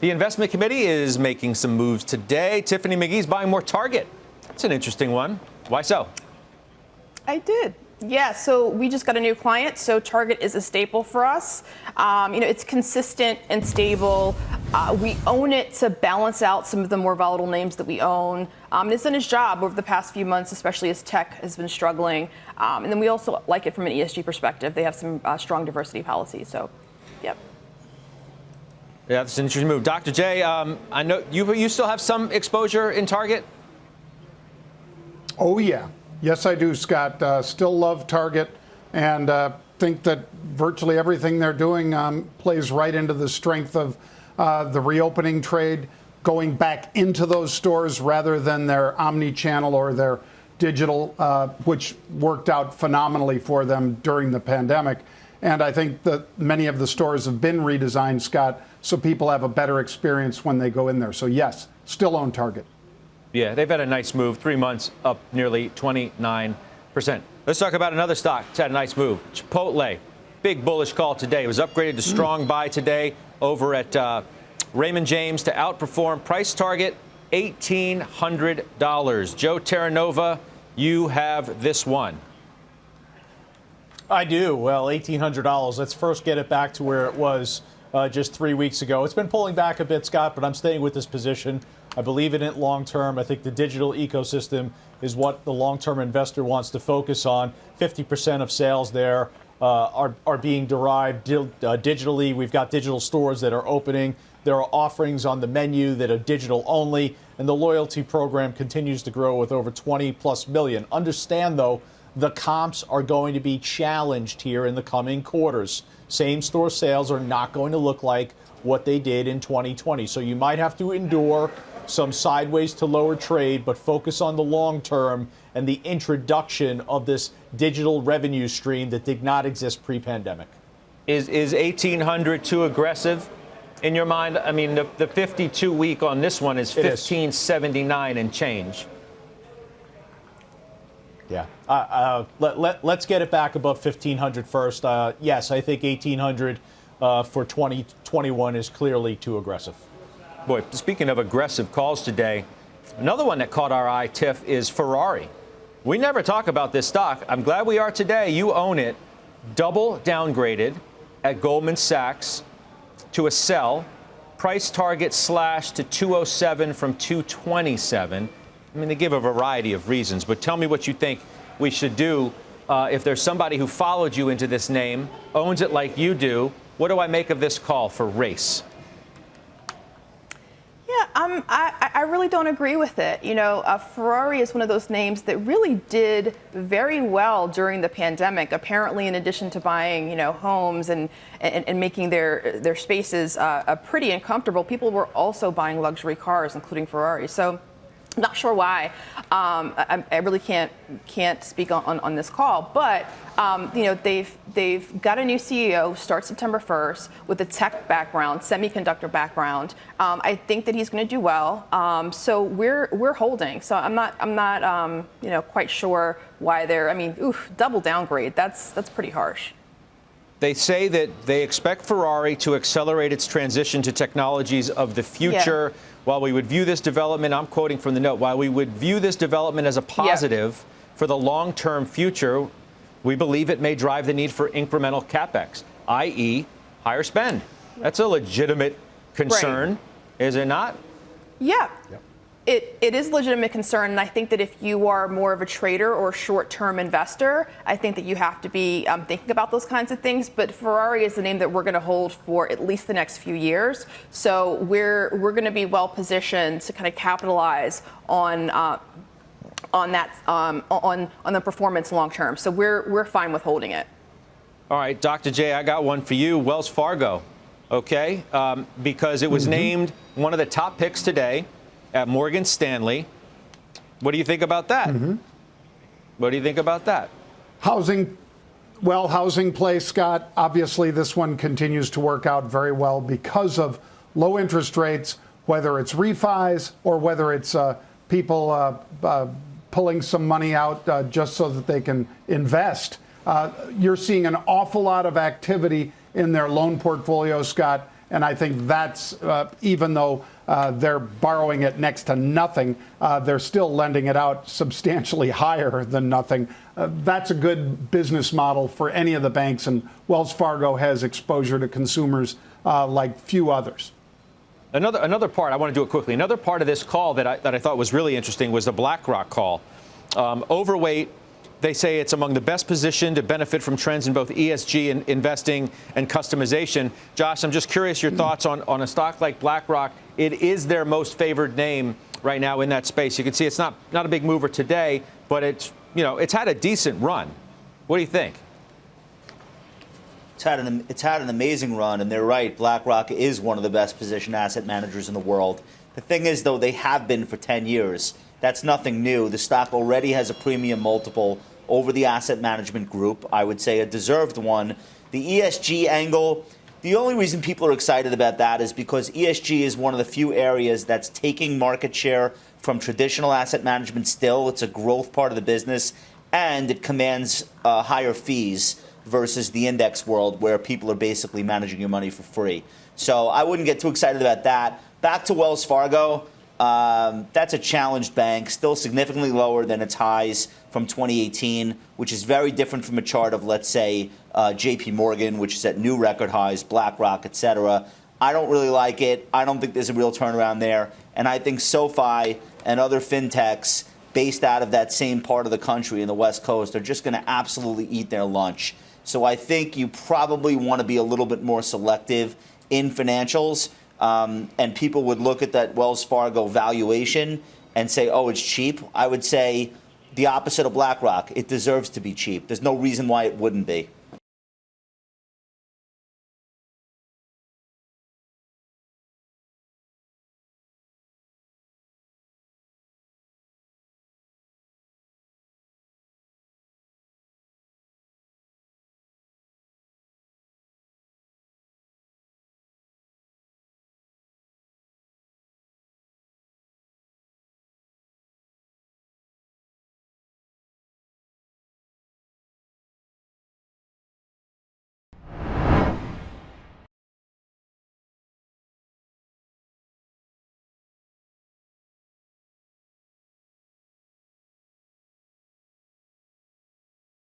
The investment committee is making some moves today. Tiffany McGhee's buying more Target. That's an interesting one. Why so? I did. Yeah, so we just got a new client, so Target is a staple for us. It's consistent and stable. We own it to balance out some of the more volatile names that we own. It's done its job over the past few months, especially as tech has been struggling. And then we also like it from an ESG perspective. They have some strong diversity policies, so, yep. Yeah, that's an interesting move. Dr. J, I know you still have some exposure in Target? Oh, yeah. Yes, I do, Scott. Still love Target and think that virtually everything they're doing plays right into the strength of the reopening trade, going back into those stores rather than their omni-channel or their digital, which worked out phenomenally for them during the pandemic. And I think that many of the stores have been redesigned, Scott, so people have a better experience when they go in there. So, yes, still own Target. Yeah, they've had a nice move. 3 months up nearly 29%. Let's talk about another stock that's had a nice move. Chipotle, big bullish call today. It was upgraded to strong buy today over at Raymond James to outperform. Price target $1,800. Joe Terranova, you have this one. I do. Well, $1,800. Let's first get it back to where it was just 3 weeks ago. It's been pulling back a bit, Scott, but I'm staying with this position. I believe in it long term. I think the digital ecosystem is what the long-term investor wants to focus on. 50% of sales there are being derived digitally. We've got digital stores that are opening. There are offerings on the menu that are digital only, and the loyalty program continues to grow with over 20+ million. Understand, though, the comps are going to be challenged here in the coming quarters. Same-store sales are not going to look like what they did in 2020. So you might have to endure some sideways to lower trade, but focus on the long term and the introduction of this digital revenue stream that did not exist pre-pandemic. Is 1,800 too aggressive in your mind? I mean, the 52-week on this one is 1579 and change. Yeah. Let's get it back above 1,500 first. Yes, I think 1,800 for 2021 is clearly too aggressive. Boy, speaking of aggressive calls today, another one that caught our eye, Tiff, is Ferrari. We never talk about this stock. I'm glad we are today. You own it. Double downgraded at Goldman Sachs to a sell. Price target slashed to 207 from 227. I mean, they give a variety of reasons, but tell me what you think we should do if there's somebody who followed you into this name, owns it like you do. What do I make of this call for race? Yeah, I really don't agree with it. Ferrari is one of those names that really did very well during the pandemic. Apparently, in addition to buying, homes and making their spaces pretty and comfortable, people were also buying luxury cars, including Ferrari. So, not sure why. I really can't speak on this call, but they've got a new CEO, start September 1st, with a tech background, semiconductor background. I think that he's going to do well. So we're holding. So I'm not quite sure why they're. I mean, double downgrade. That's pretty harsh. They say that they expect Ferrari to accelerate its transition to technologies of the future. Yeah. While we would view this development, I'm quoting from the note, while we would view this development as a positive for the long-term future, we believe it may drive the need for incremental capex, i.e. higher spend. That's a legitimate concern, right, is it not? Yeah. Yep. It is a legitimate concern, and I think that if you are more of a trader or short-term investor, I think that you have to be thinking about those kinds of things. But Ferrari is the name that we're going to hold for at least the next few years. So we're going to be well positioned to kind of capitalize on that on the performance long term. So we're fine with holding it. All right, Dr. J, I got one for you. Wells Fargo, okay, because it was named one of the top picks today at Morgan Stanley. What do you think about that? What do you think about that? Housing play, Scott. Obviously, this one continues to work out very well because of low interest rates, whether it's refis or whether it's people pulling some money out just so that they can invest. You're seeing an awful lot of activity in their loan portfolio, Scott, And I think that's, even though they're borrowing it next to nothing, they're still lending it out substantially higher than nothing. That's a good business model for any of the banks, and Wells Fargo has exposure to consumers like few others. Another part, I want to do it quickly. Another part of this call that I thought was really interesting was the BlackRock call. Overweight, they say it's among the best positioned to benefit from trends in both ESG and investing and customization. Josh, I'm just curious your thoughts on a stock like BlackRock. It is their most favored name right now in that space. You can see it's not a big mover today, but it's had a decent run. What do you think? It's had an amazing run, and they're right. BlackRock is one of the best positioned asset managers in the world. The thing is, though, they have been for 10 years. That's nothing new. The stock already has a premium multiple over the asset management group. I would say a deserved one. The ESG angle, the only reason people are excited about that is because ESG is one of the few areas that's taking market share from traditional asset management still. It's a growth part of the business, and it commands higher fees versus the index world where people are basically managing your money for free. So I wouldn't get too excited about that. Back to Wells Fargo. That's a challenged bank, still significantly lower than its highs from 2018, which is very different from a chart of, let's say, JP Morgan, which is at new record highs, BlackRock, et cetera. I don't really like it. I don't think there's a real turnaround there. And I think SoFi and other fintechs based out of that same part of the country in the West Coast are just going to absolutely eat their lunch. So I think you probably want to be a little bit more selective in financials. And people would look at that Wells Fargo valuation and say, oh, it's cheap. I would say the opposite of BlackRock. It deserves to be cheap. There's no reason why it wouldn't be.